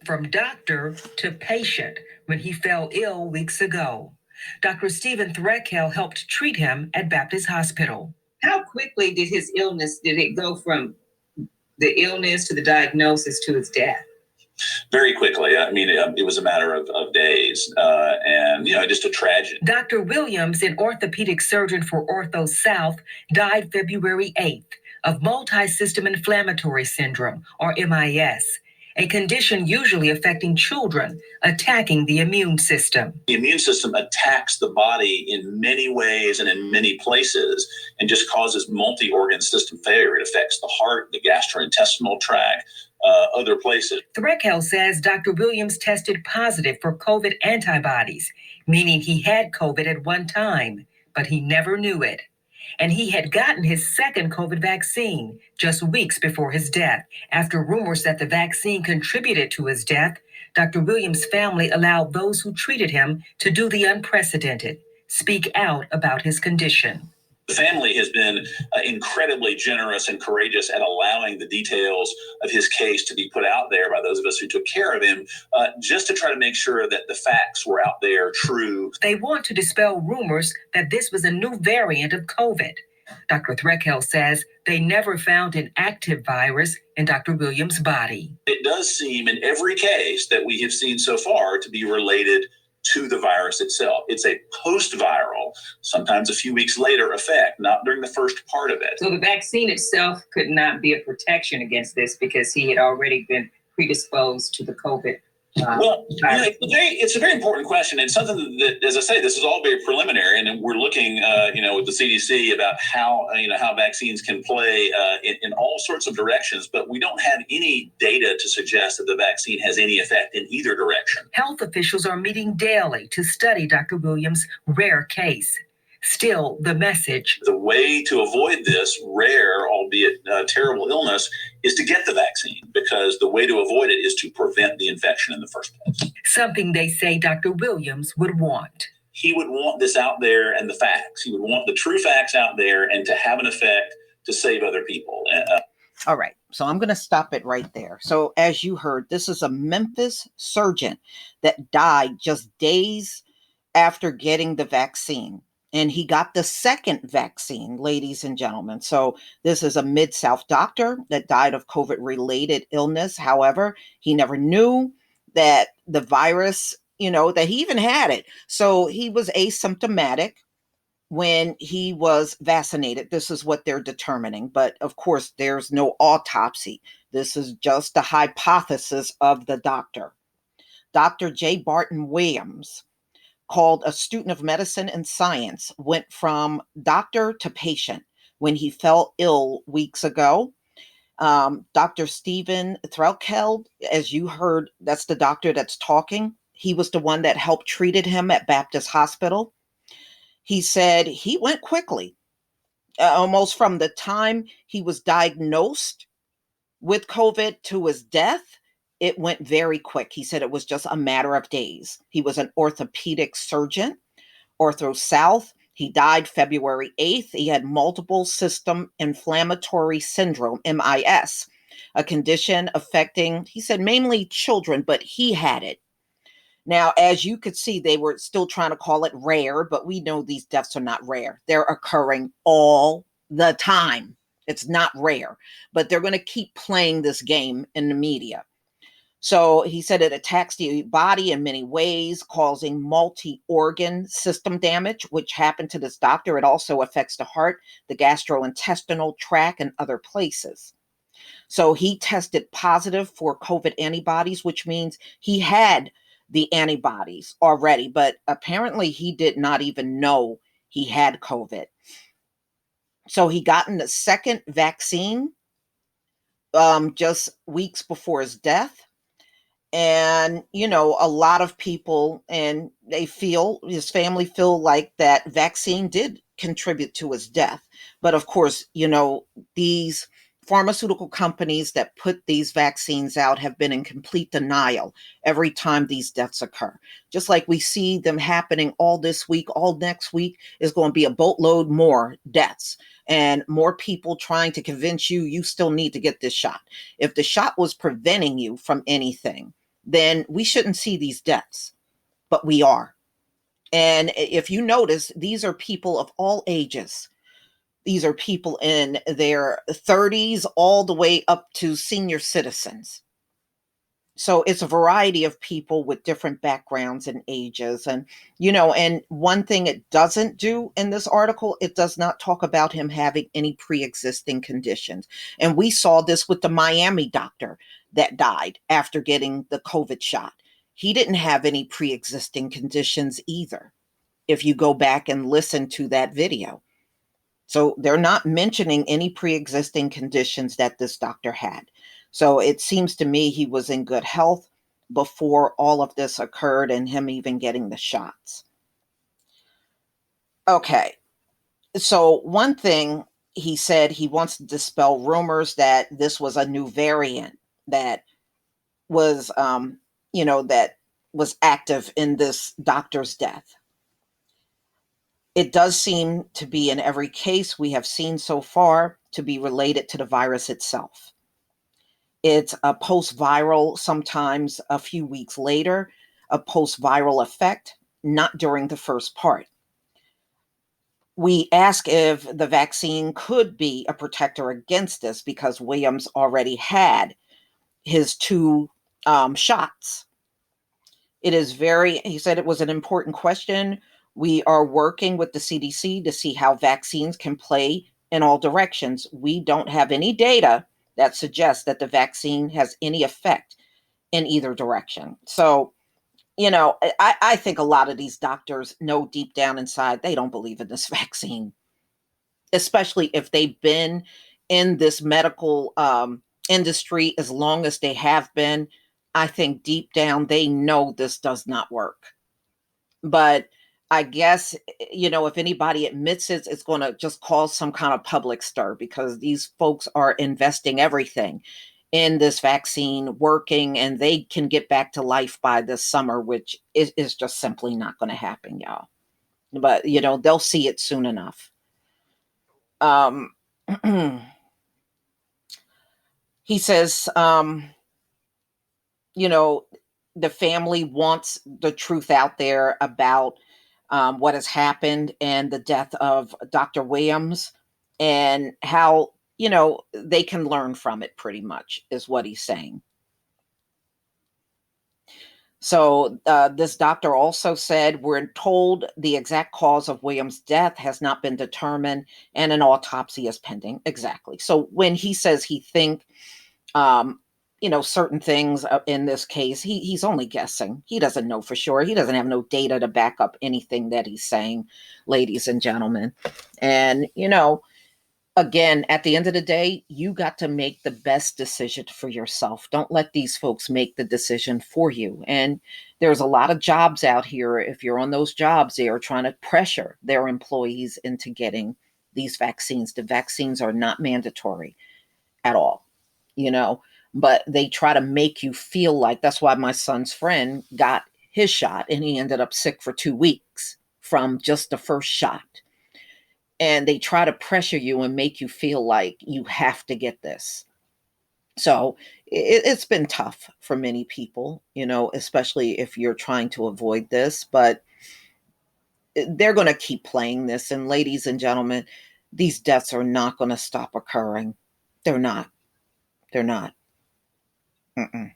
From doctor to patient when he fell ill weeks ago. Dr. Stephen Threkel helped treat him at Baptist Hospital. How quickly did it go from the illness to the diagnosis to his death? Very quickly. I mean, it was a matter of days, and just a tragedy. Dr. Williams, an orthopedic surgeon for Ortho South, died February 8th of multi-system inflammatory syndrome, or MIS, a condition usually affecting children, attacking the immune system. The immune system attacks the body in many ways and in many places and just causes multi-organ system failure. It affects the heart, the gastrointestinal tract, other places. Threkel says Dr. Williams tested positive for COVID antibodies, meaning he had COVID at one time, but he never knew it. And he had gotten his second COVID vaccine just weeks before his death. After rumors that the vaccine contributed to his death, Dr. Williams' family allowed those who treated him to do the unprecedented, speak out about his condition. The family has been incredibly generous and courageous at allowing the details of his case to be put out there by those of us who took care of him, just to try to make sure that the facts were out there true. They want to dispel rumors that this was a new variant of COVID. Dr. Threkel says they never found an active virus in Dr. Williams' body. It does seem in every case that we have seen so far to be related to the virus itself. It's a post-viral, sometimes a few weeks later effect, not during the first part of it. So the vaccine itself could not be a protection against this because he had already been predisposed to the COVID. It's a very important question, and something that, as I say, this is all very preliminary, and we're looking, with the CDC about how vaccines can play in all sorts of directions, but we don't have any data to suggest that the vaccine has any effect in either direction. Health officials are meeting daily to study Dr. Williams' rare case. Still, the message: the way to avoid this rare, albeit terrible illness is to get the vaccine, because the way to avoid it is to prevent the infection in the first place. Something they say Dr. Williams would want. He would want this out there and the facts. He would want the true facts out there and to have an effect to save other people. All right. So I'm going to stop it right there. So as you heard, this is a Memphis surgeon that died just days after getting the vaccine. And he got the second vaccine, ladies and gentlemen. So this is a Mid-South doctor that died of COVID-related illness. However, he never knew that the virus, that he even had it. So he was asymptomatic when he was vaccinated. This is what they're determining. But of course, there's no autopsy. This is just the hypothesis of the doctor. Dr. J. Barton Williams, called a student of medicine and science, went from doctor to patient when he fell ill weeks ago. Dr. Stephen Threkel, as you heard, that's the doctor that's talking. He was the one that helped treated him at Baptist Hospital. He said he went quickly, almost from the time he was diagnosed with COVID to his death. It went very quick. He said it was just a matter of days. He was an orthopedic surgeon, Ortho South. He died February 8th. He had multiple system inflammatory syndrome, MIS, a condition affecting, he said, mainly children, but he had it. Now, as you could see, they were still trying to call it rare, but we know these deaths are not rare. They're occurring all the time. It's not rare, but they're going to keep playing this game in the media. So he said it attacks the body in many ways, causing multi-organ system damage, which happened to this doctor. It also affects the heart, the gastrointestinal tract, and other places. So he tested positive for COVID antibodies, which means he had the antibodies already, but apparently he did not even know he had COVID. So he gotten the second vaccine just weeks before his death. And, a lot of people, and his family feel like that vaccine did contribute to his death. But of course, these pharmaceutical companies that put these vaccines out have been in complete denial every time these deaths occur. Just like we see them happening all this week, all next week is going to be a boatload more deaths and more people trying to convince you still need to get this shot. If the shot was preventing you from anything, then we shouldn't see these deaths, but we are. And if you notice, these are people of all ages. These are people in their 30s all the way up to senior citizens. So it's a variety of people with different backgrounds and ages. And, and one thing it doesn't do in this article, it does not talk about him having any pre-existing conditions. And we saw this with the Miami doctor that died after getting the COVID shot. He didn't have any pre-existing conditions either, if you go back and listen to that video. So they're not mentioning any pre-existing conditions that this doctor had. So it seems to me he was in good health before all of this occurred and him even getting the shots. Okay. So one thing he said, he wants to dispel rumors that this was a new variant that was, that was active in this doctor's death. It does seem to be, in every case we have seen so far, to be related to the virus itself. It's a post-viral, sometimes a few weeks later, a post-viral effect, not during the first part. We ask if the vaccine could be a protector against this because Williams already had his 2 shots. He said it was an important question. We are working with the CDC to see how vaccines can play in all directions. We don't have any data that suggests that the vaccine has any effect in either direction. So, I think a lot of these doctors know deep down inside they don't believe in this vaccine, especially if they've been in this medical industry as long as they have been. I think deep down they know this does not work. But I guess, if anybody admits it, it's going to just cause some kind of public stir because these folks are investing everything in this vaccine working and they can get back to life by this summer, which is just simply not going to happen, y'all. But, they'll see it soon enough. He says, the family wants the truth out there about what has happened and the death of Dr. Williams and how, they can learn from it pretty much is what he's saying. So this doctor also said, we're told the exact cause of Williams' death has not been determined and an autopsy is pending. Exactly. So when he says he think, certain things in this case, he's only guessing. He doesn't know for sure. He doesn't have no data to back up anything that he's saying, ladies and gentlemen. And, again, at the end of the day, you got to make the best decision for yourself. Don't let these folks make the decision for you. And there's a lot of jobs out here. If you're on those jobs, they are trying to pressure their employees into getting these vaccines. The vaccines are not mandatory at all, but they try to make you feel like. That's why my son's friend got his shot and he ended up sick for 2 weeks from just the first shot. And they try to pressure you and make you feel like you have to get this. So it's been tough for many people, especially if you're trying to avoid this, but they're going to keep playing this. And ladies and gentlemen, these deaths are not going to stop occurring. They're not. Mm-mm.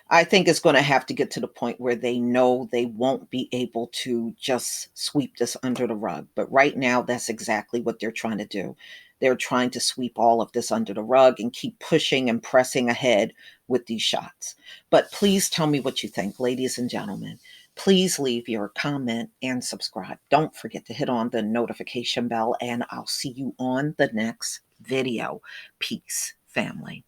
I think it's going to have to get to the point where they know they won't be able to just sweep this under the rug. But right now, that's exactly what they're trying to do. They're trying to sweep all of this under the rug and keep pushing and pressing ahead with these shots. But please tell me what you think, ladies and gentlemen. Please leave your comment and subscribe. Don't forget to hit on the notification bell, and I'll see you on the next video. Peace, family.